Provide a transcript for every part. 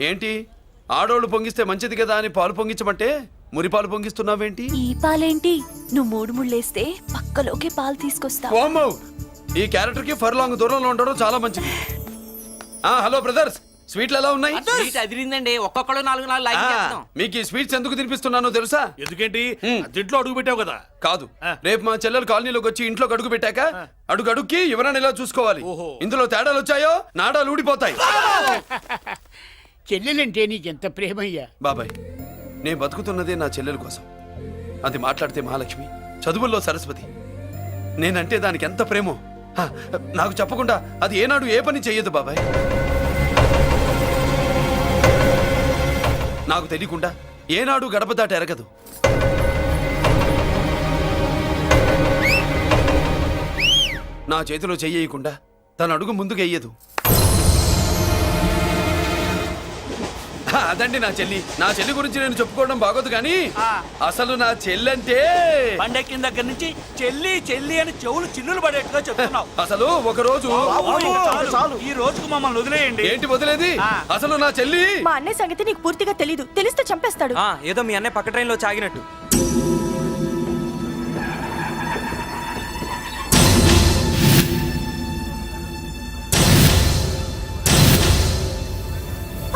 ఏంటి ఆడోళ్ళు పొంగిస్తే మంచిది కదా అని పాలు పొంగించమంటే మురి పాలు పొంగిస్తున్నావేంటి? ఈ పాలేంటి? నువ్వు మూడు ముళ్ళేస్తే పక్కలోకే పాలు తీసుకొస్తా. ఈ క్యారెక్టర్ కి ఫర్ లాంగ్ దూరంలో ఉండడం చాలా మంచిది. హలో బ్రదర్స్, స్వీట్లు ఎలా ఉన్నాయి? అదిరిందండి, ఒక్కొక్కడు 4 లైక్ చేస్తాం. మీకు ఈ స్వీట్స్ ఎందుకు తినిపిస్తున్నానో తెలుసా? ఎందుకేంటి ఇంట్లో అడుగు పెట్టావు కదా. కాదు, రేపు మా చెల్లెలు కాలనీలోకి వచ్చి ఇంట్లోకి అడుగు పెట్టాక అడుగుకి ఎవరైనా ఇలా చూసుకోవాలి. ఇందులో తేడాలు వచ్చాయో నాడాలు ఊడిపోతాయి. చెల్లెలంటే నీకెంత ప్రేమయ్యా. బాబాయ్, నేను బతుకుతున్నదే నా చెల్లెల కోసం. అది మాట్లాడితే మహాలక్ష్మి, చదువుల్లో సరస్వతి. నేనంటే దానికి ఎంత ప్రేమో నాకు చెప్పకుండా అది ఏనాడు ఏ పని చెయ్యదు బాబాయ్. నాకు తెలియకుండా ఏనాడు గడప దాట ఎరగదు. నా చేతిలో చెయ్యకుండా తన అడుగు ముందుకు వెయ్యదు. అదండి నా చెల్లి. నా చెల్లి గురించి నేను చెప్పుకోవడం బాగోదు కానీ అసలు నా చెల్లంటే పండెక్కిన దగ్గర నుంచి చెల్లి చెల్లి అని చెవులు చిల్లులు పడేట్టుగా చెప్తున్నావు. అసలు ఒక రోజు ఈ రోజుకు మమ్మల్ని వదిలేయండి. ఏంటి వదిలేది? అసలు నా చెల్లి. మా అన్నయ్య సంగతి నీకు పూర్తిగా తెలీదు. తెలిస్తే చంపేస్తాడు. ఏదో మీ అన్నయ్య పక్క ట్రైన్ లో చాగినట్టు.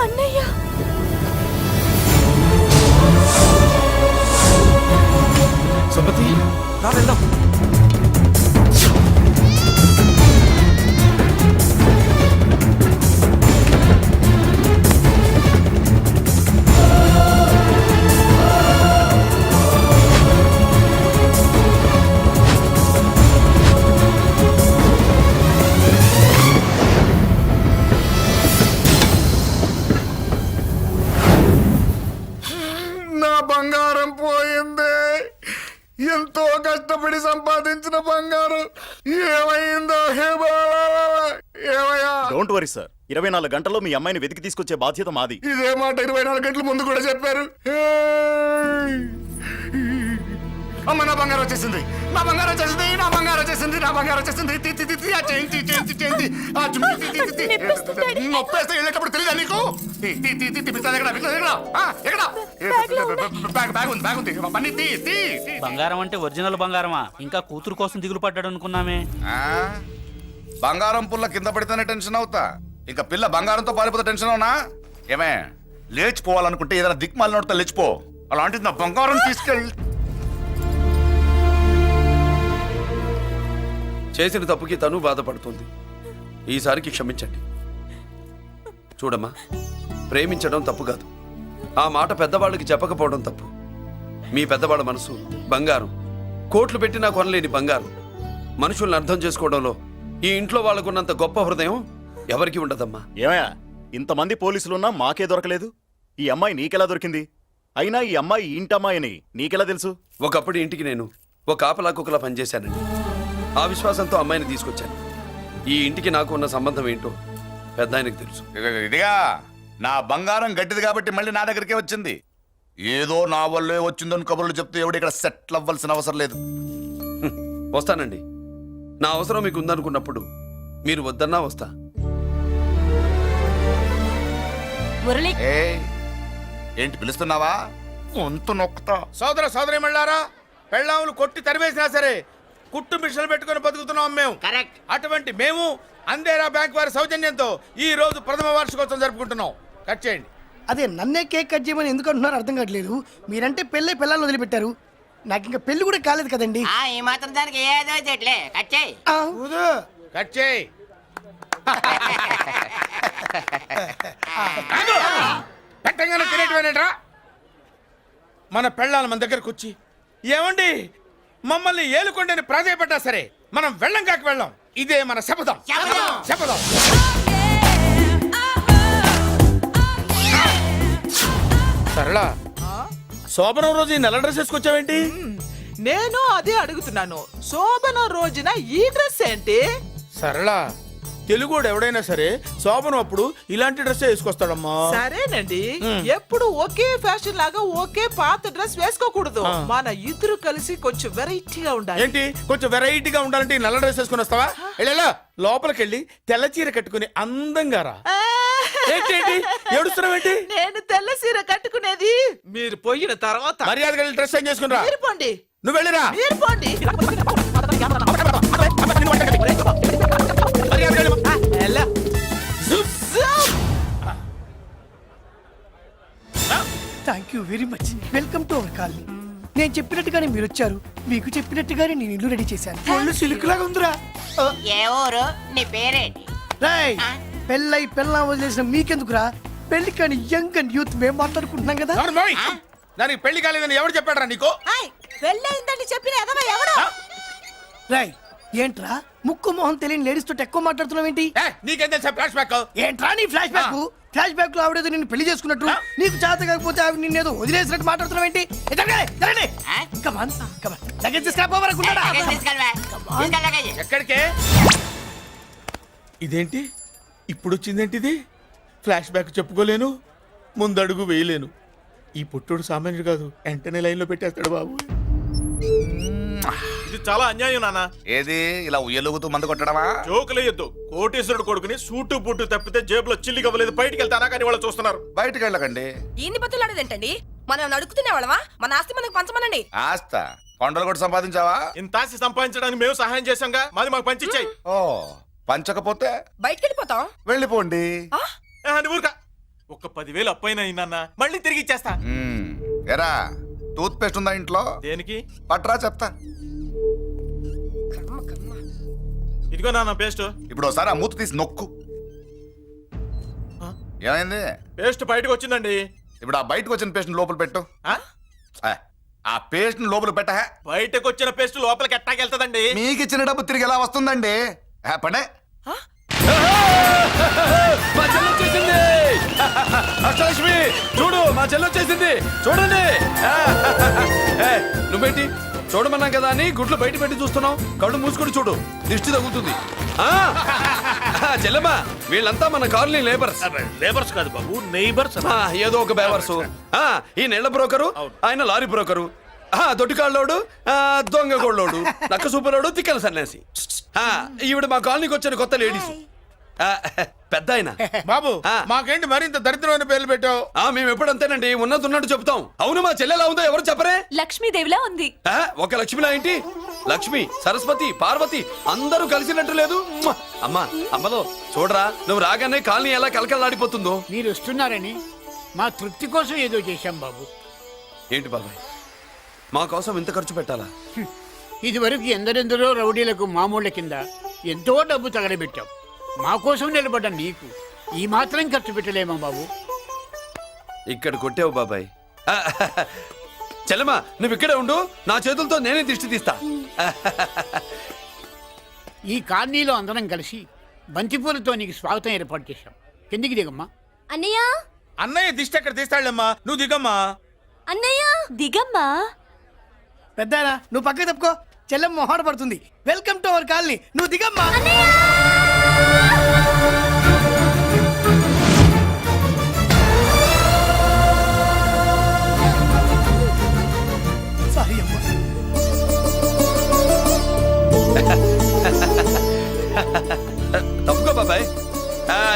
అన్నయ్య, సుమతి, రా వెళ్దాం. నా బంగారం పోయింది. ఎంతో కష్టపడి సంపాదించిన బంగారం ఏమైందో? ఏమయ్యా? డోంట్ వరీ సార్, 24 గంటల్లో మీ అమ్మాయిని వెతికి తీసుకొచ్చే బాధ్యత మాది. ఇదే మాట 24 గంటల ముందు కూడా చెప్పారు. అమ్మ, నా బంగారం వచ్చేసింది, నా బంగారం వచ్చేసింది, నా బంగారం వచ్చేసింది, నా బంగారం వచ్చేసింది. నొప్పేస్తే వెళ్ళేటప్పుడు తెలియదా నీకు? బంగారం అంటే ఒరిజినల్ బంగారమా? ఇంకా కూతురు కోసం దిగులు పడ్డాడు అనుకున్నామే. బంగారం పుల్ల కింద పడితేనే టెన్షన్ అవుతా, ఇంకా పిల్ల బంగారంతో పారిపోతే టెన్షన్ అవునా? ఏమే, లేచిపోవాలనుకుంటే ఏదైనా దిక్మాల నోడితే లేచిపో. అలాంటిది నా బంగారం తీసుకెళ్ళి. చేసిన తప్పుకి తను బాధపడుతుంది. ఈసారికి క్షమించండి. చూడమ్మా, ప్రేమించడం తప్పు కాదు. ఆ మాట పెద్దవాళ్ళకి చెప్పకపోవడం తప్పు. మీ పెద్దవాళ్ళ మనసు బంగారం, కోట్లు పెట్టినా కొనలేని బంగారం. మనుషుల్ని అర్థం చేసుకోవడంలో ఈ ఇంట్లో వాళ్ళకున్నంత గొప్ప హృదయం ఎవరికి ఉండదమ్మా. ఏమయ్యా, ఇంతమంది పోలీసులున్నా మాకే దొరకలేదు. ఈ అమ్మాయి నీకెలా దొరికింది? అయినా ఈ అమ్మాయి ఇంటమ్మాయి అని నీకెలా తెలుసు? ఒకప్పుడు ఇంటికి నేను ఒక ఆపలా కుక్కలా పనిచేశానండి. ఆ విశ్వాసంతో అమ్మాయిని తీసుకొచ్చాను. ఈ ఇంటికి నాకు ఉన్న సంబంధం ఏంటో పెద్ద ఆయనకు తెలుసు. ఇదిగా నా బంగారం గట్టిది కాబట్టి మళ్ళీ నా దగ్గరికే వచ్చింది. ఏదో నా వల్లే వచ్చిందని కబుర్లు చెప్తే ఎవడు ఇక్కడ సెటిల్ అవ్వాల్సిన అవసరం లేదు. వస్తానండి. నా అవసరం మీకు ఉందనుకున్నప్పుడు మీరు వద్దన్నా వస్తా. మురళి, ఏంటి పిలుస్తున్నావా? వంతు నొక్కుతా. సోదర సోదరి మళ్ళారా, పెళ్ళాములు కొట్టి తరివేసినా సరే కుట్టు మిషన్లు పెట్టుకుని బతుకుతున్నాం మేము. కరెక్ట్. అటువంటి మేము అందేరా బ్యాంక్ వారి సౌజన్యంతో ఈ రోజు ప్రథమ వార్షికోత్సవం జరుపుకుంటున్నాం. కట్ చేయండి. అదే నన్నే కేక్ కట్ చేయమని ఎందుకు అంటున్నారు అర్థం కావట్లేదు. మీరంటే పెళ్ళై పిల్లలు వదిలిపెట్టారు, నాకు ఇంకా పెళ్లి కూడా కాలేదు కదండి. ఈ మాత్రం దానికి ఏదో చెట్లే కట్ చేయి. కట్ చేయి. పెట్టంగానే తినేటివేనేట్రా? మన పెళ్ళాలు మన దగ్గరకు వచ్చి ఏమండి మమ్మల్ని ఏలుకొండని ప్రాధాయపడ్డా సరే మనం వెళ్ళం కాక వెళ్ళం. ఇదే మన శపథం. శపథం. సరళ, శోభనం రోజు ఈ నెల డ్రెస్ వేసుకొచ్చావేంటి? నేను అదే అడుగుతున్నాను. శోభనం రోజున ఈ డ్రెస్ ఏంటి? సరళ, తెలుగుడు ఎవడైనా సరే శోభనం అప్పుడు ఇలాంటి డ్రెస్ వేసుకొస్తాడమ్మా. సరేనండి, ఎప్పుడు ఒకే ఫ్యాషన్ లాగా ఒకే పాత డ్రెస్ వేసుకోకూడదు. మన ఇద్దరు కలిసి కొంచెం వెరైటీగా ఉండాలి. ఏంటి కొంచెం వెరైటీగా ఉండాలంటే నల్ల డ్రెస్ వేసుకుని వస్తావా? లోపలికి వెళ్ళి తెల్ల చీర కట్టుకుని అందంగా రా. ఏంటి ఏంటి ఏడుస్తున్నావేంటి? నేను తెల్ల సీర కట్టుకునేది మీరు పోయిన తర్వాత. మర్యాదగా వెళ్ళి డ్రెస్ చేంజ్ చేసుకుని రా. మీరు పోండి, నువ్వు వెళ్ళిరా. మీరు పోండి. మర్యాదగా వెళ్ళు. ఎలా? Thank you very much. Welcome to our colony. నేను చెప్పినట్టుగానే మీరు వచ్చారు, మీకు చెప్పినట్టుగానే నేను ఇల్లు రెడీ చేశాను. ఒళ్ళు సిల్క్ లాగా ఉందిరా. ఏ ఊరు నీ పేరేంటి? రాయ్ పెళ్ళై పెళ్ళం వదిలేసిన మీకెందుకురా? పెళ్లి కాని యంగ్ అండ్ యూత్ మేము మాట్లాడుకుంటున్నాం కదా. అవును మోయ్. దానికి పెళ్లి కాలేదని ఎవరు చెప్పాడరా నీకు? పెళ్ళయిందని చెప్పిన ఎదవ ఎవడు? రాయ్ ఏంట్రా ముక్కు మొహం తెలియని లేడీస్ తోటి ఎక్కువ మాట్లాడుతున్నావు ఏంటి? నీకేం తెలుసా ఫ్లాష్ బ్యాక్? ఏంట్రా నీ ఫ్లాష్ బ్యాక్? ఫ్లాష్ బ్యాక్ లో ఆవిడేదో నిన్ను పెళ్లి చేసుకున్నట్టు, నీకు చేత కాకపోతే ఆవిడ నిన్నేదో వదిలేసినట్టు మాట్లాడుతున్నావు ఏంటి? ఎక్కడికే? ఇదేంటి ఇప్పుడు వచ్చిందేంటి ఇది? ఫ్లాష్ బ్యాక్ చెప్పుకోలేను, ముందడుగు వేయలేను. ఈ పుట్టుడు సామాన్యుడు కాదు, వెంటనే లైన్ లో పెట్టేస్తాడు బాబు. ఇది చాలా అన్యాయం నాన్న. ఏది ఇలా ఉయ్యలుగుతూ మందు కొట్టడమా? జోకులేయొద్దు. కోటేశ్వరుడు కొడుకుని సూటు బూటు తప్పితే జేబులో చిల్లి కవ్వలేదు, బయటికి వెళ్తానా కానీ వాళ్ళు చూస్తున్నారు. బయటికి వెళ్ళకండి. ఈయన్ని బతులాడేదేంటండి? మనం నడుకుతునే వాళ్ళమా? మన ఆస్తి మనకు పంచమనండి. ఆస్త కొండలు కూడా సంపాదించావా? ఇంత ఆస్తి సంపాదించడానికి మేము సహాయం చేశాంగా, మాది మాకు పంచిచ్చాయి. ఓ పంచకపోతే బయటికి వెళ్ళిపోతాం. వెళ్ళిపోండి. ఊరుకా. ఒక 10,000 అప్పైనా నాన్న, మళ్ళీ తిరిగి ఇచ్చేస్తా. ఎరా టూత్ పేస్ట్ ఉందా ఇంట్లో? దేనికి? పట్రా చెప్తా. ఇదిగో నాన్న పేస్ట్. ఇప్పుడు ఒకసారి ఆ మూత తీసి నొక్కు. ఏమైంది? పేస్ట్ బయటకు వచ్చిందండి. ఇప్పుడు ఆ బయటకు వచ్చిన పేస్ట్ లోపల పెట్టు. ఆ? ఆ పేస్ట్ లోపల పెట్ట. బయటకు వచ్చిన పేస్ట్ లోపలికి ఎట్టాకెళ్తదండి? మీకు ఇచ్చిన డబ్బు తిరిగి ఎలా వస్తుందండి? పడే. మా చెల్లి వచ్చేసింది. అష్టలక్ష్మి చూడు, మా చెల్లి వచ్చేసింది చూడండి. నువ్వేంటి చూడమన్నాం కదా అని గుడ్లు బయట పెట్టి చూస్తున్నావు? కళ్ళు మూసుకొని చూడు, దిష్టి తగ్గుతుంది. చెల్లెమ్మా, వీళ్ళంతా మన కాలనీ లేబర్స్. లేబర్స్ కాదు బాబు, నైబర్స్. ఏదో ఒక బేవర్సు. ఈ నెల బ్రోకరు, ఆయన లారీ బ్రోకరు, దొడ్డికాళ్ళోడు, దొంగ గోళ్ళోడు, నక్క సూపరోడు, తిక్కల సన్యాసి. ఈవిడ మా కాలనీకి వచ్చిన కొత్త లేడీస్. పెద్ద ఆయన. బాబు మాకేంటి మరింత దరిద్రమైన పేర్లు పెట్టావు? మేము ఎప్పుడంతేనండి, ఉన్నది ఉన్నట్టు చెప్తాం. అవును, మా చెల్లెలా ఉందో ఎవరు చెప్పరే? లక్ష్మీదేవిలా ఉంది. ఒక లక్ష్మిలా ఏంటి? లక్ష్మి, సరస్వతి, పార్వతి అందరూ కలిసినట్టు లేదు. అమ్మా అమ్మలో చూడరా, నువ్వు రాగానే కాలనీ ఎలా కలకలాడిపోతుందో. మీరు వస్తున్నారని మా తృప్తి కోసం ఏదో చేశాం బాబు. ఏంటి బాబాయ్, మా కోసం ఇంత ఖర్చు పెట్టాలా? ఇదివరకు ఎందరెందరో రౌడీలకు మామూళ్ళ కింద ఎంతో డబ్బు తగలబెట్టాం. మా కోసం నిలబడ్డ నీకు ఈ మాత్రం ఖర్చు పెట్టలేమా బాబు? ఇక్కడ కొట్టావు బాబాయ్. చెల్లెమ్మా, నువ్వు ఇక్కడే ఉండు, నా చేతులతో నేనే దిష్టి తీస్తా. ఈ కాలనీలో అందరం కలిసి బంతిపూలతో నీకు స్వాగతం ఏర్పాటు చేశాం. కిందికి దిగమ్మా. అన్నయ్య, అన్నయ్య దిష్టి ఎక్కడ తీస్తాడమ్మా? నువ్వు దిగమ్మా. అన్నయ్య దిగమ్మా. పెద్దారా నువ్వు పక్కకి తప్పుకో, చెల్లెమ్మ మొహాట పడుతుంది. Welcome to our colony. నువ్వు దిగమ్మా. సారీ అమ్మా. తప్పుకో బాబాయ్.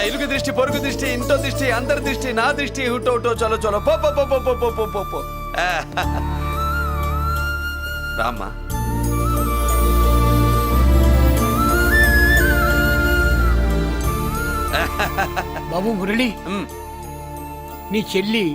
ఇరుగు దృష్టి, పొరుగు దృష్టి, ఇంటో దృష్టి, అందరి దృష్టి, నా దృష్టి, హుటో హుటో, చలో చలో, పో పో పో పో పో పో పో పో. రామ్మా. బాబు మురళి, నీ చెల్లి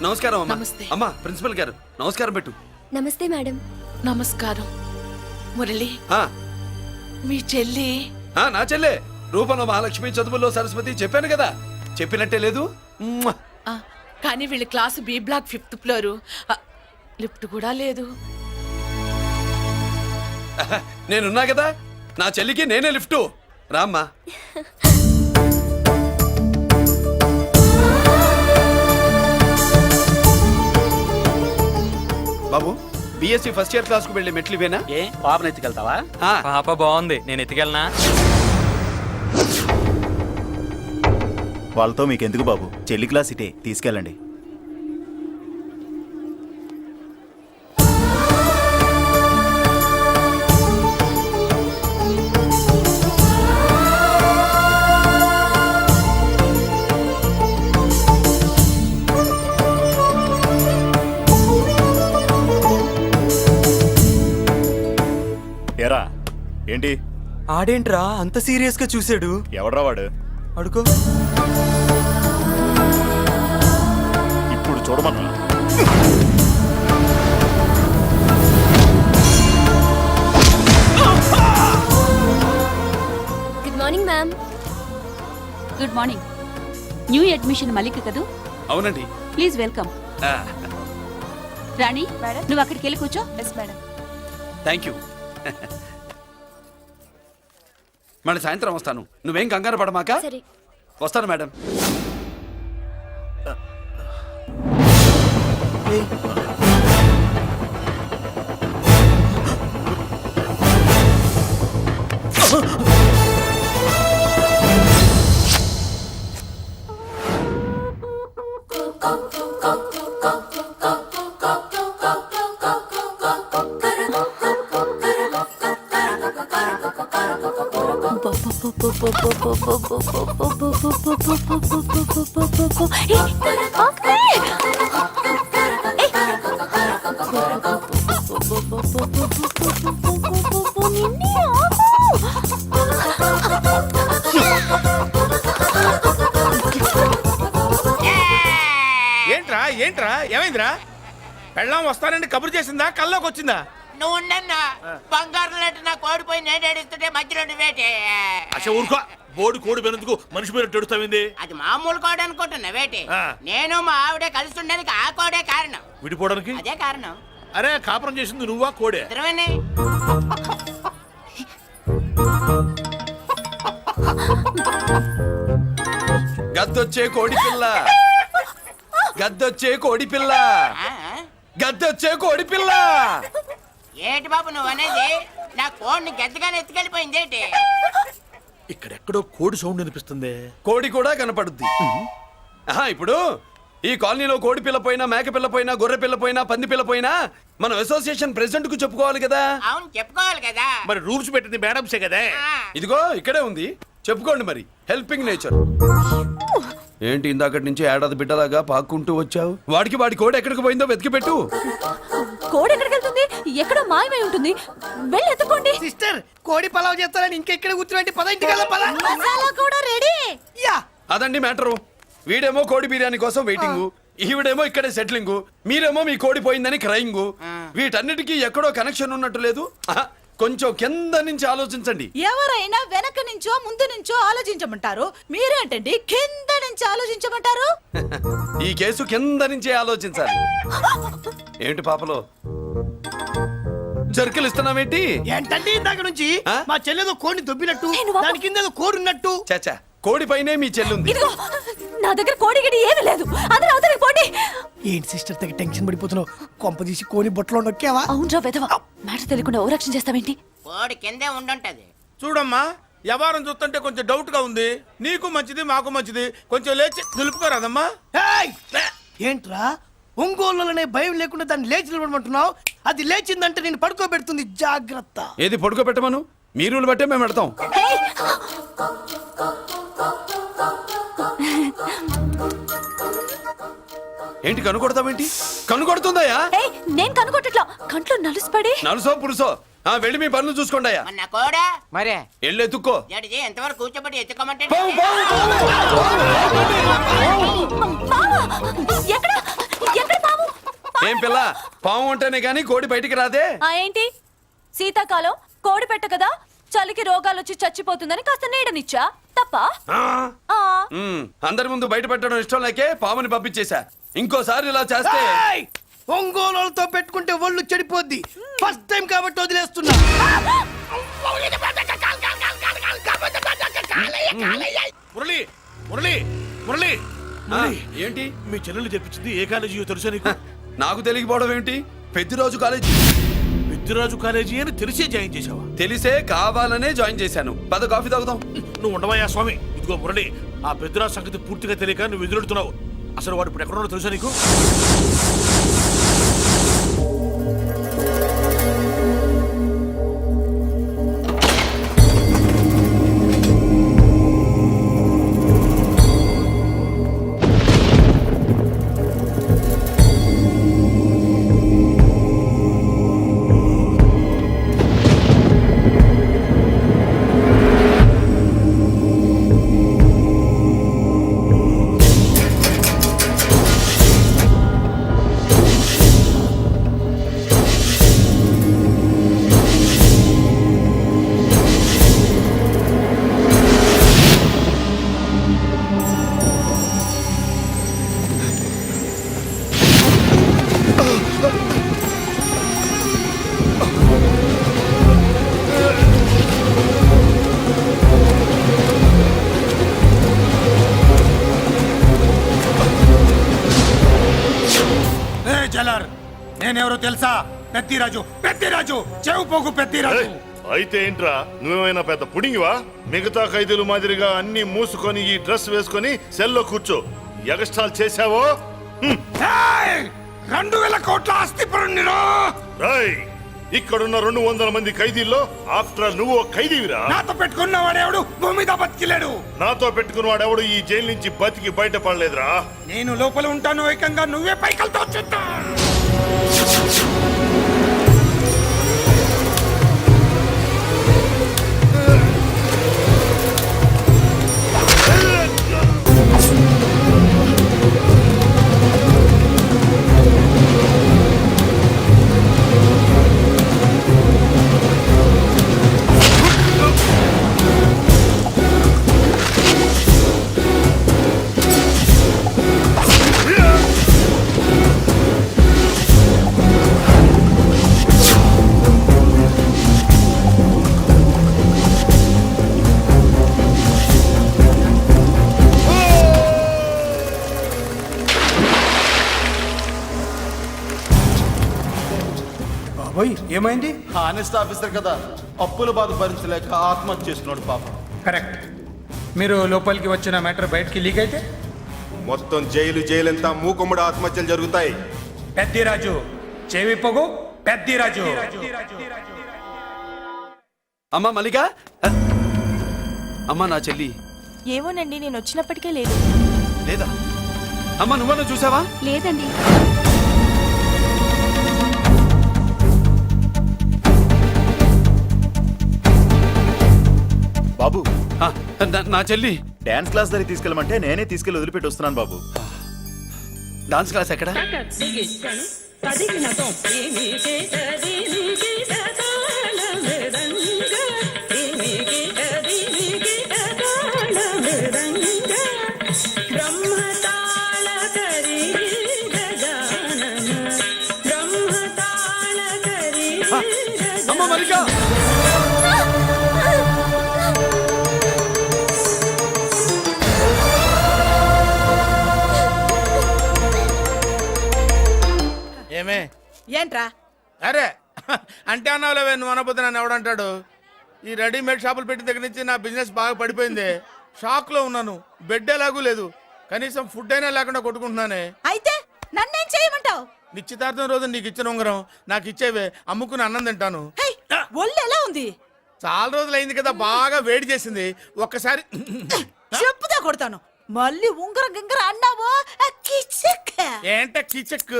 నమస్కారం అమ్మా. నమస్తే. అమ్మా ప్రిన్సిపల్ గారు నమస్కారం పెట్టు. నమస్తే మేడం. నమస్కారం. మురళి, ఆ, మీ చెల్లి నా చెల్లె రూపంలో మహాలక్ష్మి, చదువుల్లో సరస్వతి. చెప్పాను కదా, చెప్పినట్టే లేదు. మ్మ్. కానీ వీళ్ళ class B block 5th floor. Lift కూడా లేదు. నేనున్నా కదా, నా చెల్లికి నేనే లిఫ్ట్. రామ్మా. బాబు, బిఎస్సి ఫస్ట్ ఇయర్ క్లాస్ కు వెళ్ళి మెట్లు ఇవేనా? ఏ పాపను ఎత్తుకెళ్తావా? పాప బాగుంది, నేను ఎత్తుకెళ్ళనా? వాళ్ళతో మీకెందుకు బాబు, చెల్లి క్లాస్ ఇటే, తీసుకెళ్ళండి. ఏరా ఏంటి? ఆడేంట్రా అంత సీరియస్ గా చూసాడు? ఎవడ్రా వాడు? అడుకో. ఇప్పుడు చూడమన్నా. Good morning ma'am. Good morning. New admission Malik కదూ? అవునండి. Please welcome. ఆ, రాణి నువ్వు అక్కడికి వెళ్ళి కూర్చో. Yes madam. Thank you. మళ్ళీ సాయంత్రం వస్తాను, నువ్వేం కంగారు పడమాక. సరే. వస్తాను మేడం. ఏంట్రా ఏంట్రా ఏమైందిరా? పెళ్ళాం వస్తానండి కబురు చేసిందా, కల్లోకి వచ్చిందా? నువ్వు ఉండన్నా బంగారం లాంటి నా కోడిపోయి నేను ఏడుస్తుంటే మధ్యలో నువ్వేటే. అసలు ఊరుకో, బోడి కోడి పెనందుకు మనిషి మీద టెడుస్తావింది. అది మామూలు కోడి అనుకుంటున్నా వేటే. ఆ. నేను మా ఆవిడే కలిసి ఉండడానికి ఆ కోడే కారణం. విడిపోవడానికి? అదే కారణం. అరే కాపురం చేసింది నువ్వా కోడే? ఇద్దరమేనే. గద్దొచ్చే కోడి పిల్ల, గద్దొచ్చే కోడి పిల్ల, ఆ? గద్దొచ్చే కోడి పిల్ల. ఏంటి బాబు నువ్వు అనేది? నా కోడిని గద్దగానే ఎత్తుకెళ్ళిపోయింది ఏంటి? ఇక్కడెక్కడో కోడి సౌండ్ అనిపిస్తుంది. కోడి కూడా కనపడుద్ది. ఆహా, ఇప్పుడు ఈ కాలనీలో కోడి పిల్ల పోయినా, మేక పిల్ల పోయినా, గొర్రె పిల్ల పోయినా, పంది పిల్ల పోయినా మనం అసోసియేషన్ ప్రెసిడెంట్ కు చెప్పుకోవాలి కదా. అవును చెప్పుకోవాలి కదా. మరి రూల్స్ పెట్టింది మేడమ్సే కదా. ఆ. ఇదిగో ఇక్కడే ఉంది, చెప్పుకోండి మరి. Helping nature. ఏంటి ఇందాకటి నుంచి ఏడాది బిడ్డలాగా పాక్కుంటూ వచ్చావు? వాడికి వాడి కోడి ఎక్కడికి పోయిందో వెతికి పెట్టు. కోడి ఎక్కడికి వెళ్తుంది? ఎక్కడో మాయమై ఉంటుంది. వెళ్ళి ఎత్తుకోండి. సిస్టర్ కోడి పలావ్ చేస్తారని ఇంకెక్కడ కూర్చోండి, పద ఇంటికి పద. మసాలా కూడా రెడీ. యా అదండి మ్యాటరు. వీడేమో కోడి బిర్యానీ కోసం వెయిటింగ్, ఈవిడేమో ఇక్కడే సెటిలింగ్, మీరేమో మీ కోడి పోయిందని క్రయింగ్. వీటన్నిటికీ ఎక్కడో కనెక్షన్ ఉన్నట్టు లేదు. ఆహా, కొంచెం కింద నుంచి ఆలోచించండి. ఎవరైనా వెనక నుంచో ముందు నుంచో ఆలోచించమంటారు, మీరేంటండి కింద నుంచి ఆలోచించమంటారు? ఈ కేసు కింద నుంచే ఆలోచించాలి. ఏంటి పాపలో జర్కలు ఇస్తున్నావేంటి? ఏంటంటే ఇందాక నుంచి ఆ? మా చెల్లెదో కోడిని దొబ్బినట్టు, నేను బాబు. దాని కింద ఏదో కోడి ఉన్నట్టు. చాచా, కోడి పైనే మీ చెల్లుంది. ఇదిగో నా దగ్గర కోడి గిడి ఏమీ లేదు. అందరూ అవతలికి పోండి. ఏంటి సిస్టర్ తెగ టెన్షన్ పడిపోతున్నావు? కొంప తీసి కోడి బొట్టలో నొక్కావా? అవునరా వెధవ, మ్యాటర్ తెలియకుండా ఓ రక్షణ చేస్తావేంటి? కోడి కిందే ఉండుంటది. చూడమ్మా, వ్యవహారం చూస్తుంటే కొంచెం డౌట్ గా ఉంది. నీకు మంచిది మాకు మంచిది, కొంచెం లేచి నిలుపుకోరాదమ్మా. ఏయ్! ఏంట్రా ఒంగోలులోనే భయం లేకుండా దాన్ని లేచి నిలబడమంటున్నావు? అది లేచిందంటే నేను పడుకోబెడుతుంది, జాగ్రత్త. ఏది పడుకోబెట్టమను, మీ రూల్ బట్టే మేము పెడతాం. ఏయ్! ఏంటి కనుకొడతావేంటి? కనుకొడుతుందయ్యా? ఏయ్, నేను కనుకోవట్లా. కంట్లో నలుసుపడి. నలుసో పురుసో వెళ్ళి మీ పనులు చూసుకోండి అయ్యా. మన నా కోడా మరే వెళ్ళి ఎత్తుక్కో. జడిజీ ఎంతవరకు కూర్చోబెట్టి ఎత్తుకోమంటే పావు, పావు, పాము! ఎక్కడ ఎక్కడ పాము? ఏం పిల్ల, పాము ఉంటేనే గాని కోడి బయటికి రాదే. ఆ ఏంటి శీతాకాలం కోడి పెట్ట కదా, చలికి రోగాలు వచ్చి చచ్చిపోతుందని కాస్త నీడనిచ్చా తప్ప. ఆ? ఆ, అందరి ముందు బయట పెట్టడం ఇష్టం లేకే పాముని పంపించేశా. ఇంకోసారి ఇలా చేస్తే ఏయ్! ఒంగోలులతో పెట్టుకుంటే ఒళ్ళు చెడిపోద్ది. ఫస్ట్ టైం కాబట్టి వదిలేస్తున్నా. మురళి మురళి మురళి ఆ, ఏంటి మీ చెల్లెలు చెప్పించింది ఏ కాలేజీయో తెలుసా నీకు? నాకు తెలియకపోవడం ఏంటి? పెద్దిరాజు కాలేజీ. విద్యరాజు కాలేజీ అని తెలిసే జాయిన్ చేసావా? తెలిసే కావాలనే జాయిన్ చేశాను. పద కాఫీ తాగుదాం. నువ్వు ఉండవయ్యా స్వామి. ఇదిగో మురళి, ఆ పెద్దరాజు సంగతి పూర్తిగా తెలియక నువ్వు ఎదురెడుతున్నావు. అసలు వాడు ఇప్పుడు ఎక్కడున్నాడో తెలుసా నీకు? జలర్ నేనెవరో తెలుసా? పెద్దిరాజు, పెద్దిరాజు, చెవు పోగు పెద్దిరాజు. అయితే ఏంట్రా, నువ్వేమైనా పెద్ద పుడింగివా? మిగతా ఖైదీలు మాదిరిగా అన్ని మూసుకొని ఈ డ్రెస్ వేసుకొని సెల్లో కూర్చో. ఎగస్ట్రాల్ చేశావో 2000 కోట్ల ఆస్తి పరుణ్ణిరో. రాయ్, ఇక్కడున్న 200 మంది ఖైదీల్లో ఆఫ్టర్ నువ్వు ఒక ఖైదీవిరా. నాతో పెట్టుకున్నవాడెవడు భూమి మీద బతికిలేడు. నాతో పెట్టుకున్నవాడెవడు ఈ జైలు నుంచి బతికి బయటపడలేదురా. నేను లోపల ఉంటాను, ఏకంగా నువ్వే పైకలతో చూద్దా. ఏమైంది? హానెస్ట్ ఆఫీసర్ కదా, అప్పుల బాధ భరించలేక ఆత్మహత్య చేస్తున్నాడు పాపం. కరెక్ట్. మీరు లోపలికి వచ్చిన మ్యాటర్ బయటికి లీక్ అయితే మొత్తం జైలు అంతా మూకుమ్మడి ఆత్మహత్యలు జరుగుతాయి. పెద్దిరాజు, చెవి పొగు పెద్దిరాజు. అమ్మా మల్లిక, అమ్మా నా చెల్లి ఏమోనండి, నేను వచ్చినప్పటికే లేదు. లేదా? అమ్మా నువ్వన్నా చూసావా? లేదండి. బాబు, నా చెల్లి డాన్స్ క్లాస్ దగ్గర తీసుకెళ్ళమంటే నేనే తీసుకెళ్ళి వదిలిపెట్టి వస్తున్నాను బాబు. డాన్స్ క్లాస్ ఎక్కడ? అమ్మ మల్లిక, ఏమే? ఏంట్రా? అరే అంటే అన్నావులేవే, నువ్వు అనబోతే నన్ను ఎవడంటాడు? ఈ రెడీమేడ్ షాపులు పెట్టిన దగ్గర నుంచి నా బిజినెస్ బాగా పడిపోయింది. షాక్ లో ఉన్నాను, బెడ్ ఎలాగూ లేదు, కనీసం ఫుడ్ అయినా లేకుండా కొట్టుకుంటున్నానే. అయితే నన్నేం చేయమంటావు? నిశ్చితార్థం రోజు నీకు ఇచ్చిన ఉంగరం నాకు ఇచ్చేవే, అమ్ముకుని అన్నం తింటాను. ఒళ్ళు ఎలా ఉంది? చాలా రోజులు అయింది కదా, బాగా వేడి చేసింది. ఒక్కసారి చెప్పుదా కొడతాను. మళ్ళీ ఉంగరం గింగర అన్నావో ఏంట కిచక్?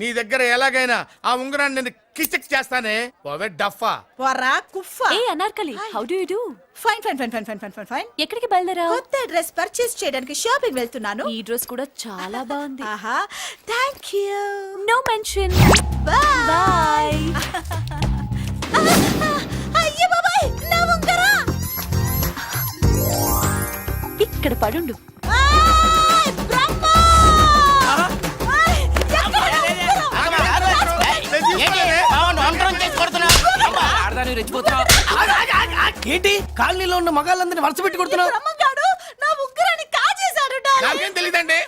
నీ దగ్గర ఎలాగైనా ఆ ఉంగరాన్ని నేను కిచక్ చేస్తానే. పోవే డఫా. పోరా కుఫా. ఏ Anarkali, how do you do? Fine fine fine fine fine fine fine fine. ఎక్కడికి బయలుదేరావు? కొత్త డ్రెస్ పర్చేస్ చేయడానికి షాపింగ్ వెళ్తున్నాను. ఈ డ్రెస్ కూడా చాలా బాగుంది. ఆహా, థాంక్యూ. No mention. బై. అయ్యో బాబాయ్, నా ఉంగరా ఇక్కడ పడుండు. ఏంటి కాలనీలో ఉన్న మగాళ్ళందరినీ వరుస పెట్టి కొడుతున్నావు? నా ఉంగరాన్ని కాజేశాడు. నాకేం తెలియదండి.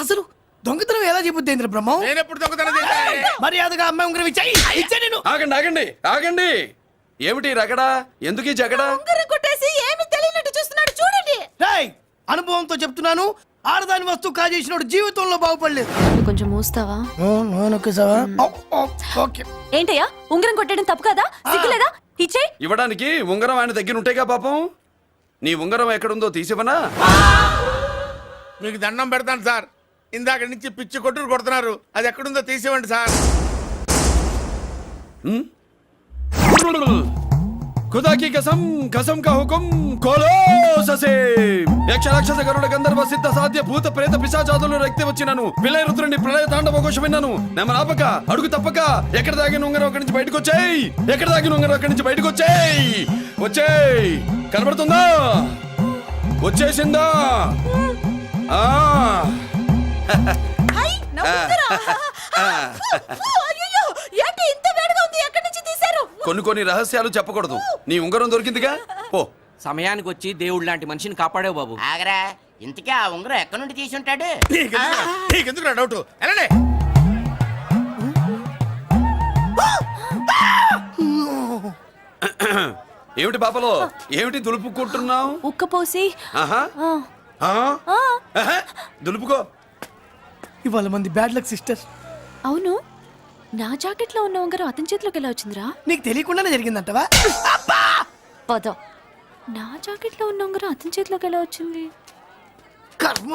అసలు దొంగతనం ఎలా చెబుద్ది బ్రహ్మం? నేను ఎప్పుడు దొంగతనం చేశాను? మర్యాదగా అమ్మాయి ఉంగరం ఇచ్చా నేను. ఆగండి ఆగండి ఆగండి. ఏమిటి రగడా? ఎందుకు ఈ జగడా? ఉంగరం కొట్టేసి ఏమి తెలియనట్టు చూస్తున్నాడు చూడండి. అనుభవంతో చెప్తున్నాను, ఆడదాని వస్తువు కాజేసినోడు జీవితంలో బాగుపడలేదు. కొంచెం మూస్తావా? ఓకే. ఏంటయ్యా ఉంగరం కొట్టడం తప్పు కదా? సిగ్గులేదా? ఇచ్చే. ఇవ్వడానికి ఉంగరం ఆయన దగ్గర ఉంటేగా పాపం. నీ ఉంగరం ఎక్కడుందో తీసివనా? మీకు దండం పెడతాను సార్, ఇందాక నుంచి పిచ్చి కొట్టుడు కొడుతున్నారు, అది ఎక్కడుందో తీసివ్వండి సార్. खुदा की कसम कसम का हुकुम खोलो ससे యక్ష రాక్షస గరుడ గంధర్వ సిద్ధ సాధ్య భూత ప్రేత పిశాచాదులు రక్తి వచ్చినాను విలయ రుద్రుని ప్రళయ తాండవ ఘోష విన్నాను నెమరాపక అడుగు తప్పక ఎక్కడ దాగిన ఉంగరం అక్కడి నుంచి బయటకు వచ్చేయ్ ఎక్కడ దాగిన ఉంగరం అక్కడి నుంచి బయటకు వచ్చేయ్ వచ్చేయ్ కనబడుతుందా వచ్చేసిందా ఆ హై నవ్వుతురా. అయ్యో ఏంటి ఇంత వేడిగా ఉంది? ఎక్కడి నుంచి తీశారు? కొన్ని రహస్యాలు చెప్పకూడదు. నీ ఉంగరం దొరికిందిగా, పో. సమయానికి వచ్చి దేవుడు లాంటి మనిషిని కాపాడావు బాబు. ఆగరా, ఇంతకీ ఆ ఉంగరం ఎక్కడి నుండి తీసి ఉంటాడు? నీకెందుకు డౌట్? వెళ్ళండి. ఏమిటి పాపలో ఏమిటి దులుపుకుంటున్నావు? ఉక్కపోసి. ఆహా ఆహా, దులుపుకో. ఇవాళ మంది బ్యాడ్ లక్ సిస్టర్. అవును, నా జాకెట్ లో ఉన్న ఉంగరం అతని చేతిలోకి ఎలా వచ్చిందిరా? నీకు తెలియకుండానే జరిగిందంటవా? పద. నా జాకెట్ లో ఉన్న ఉంగరం అతని చేతిలోకి ఎలా వచ్చింది? కర్మ.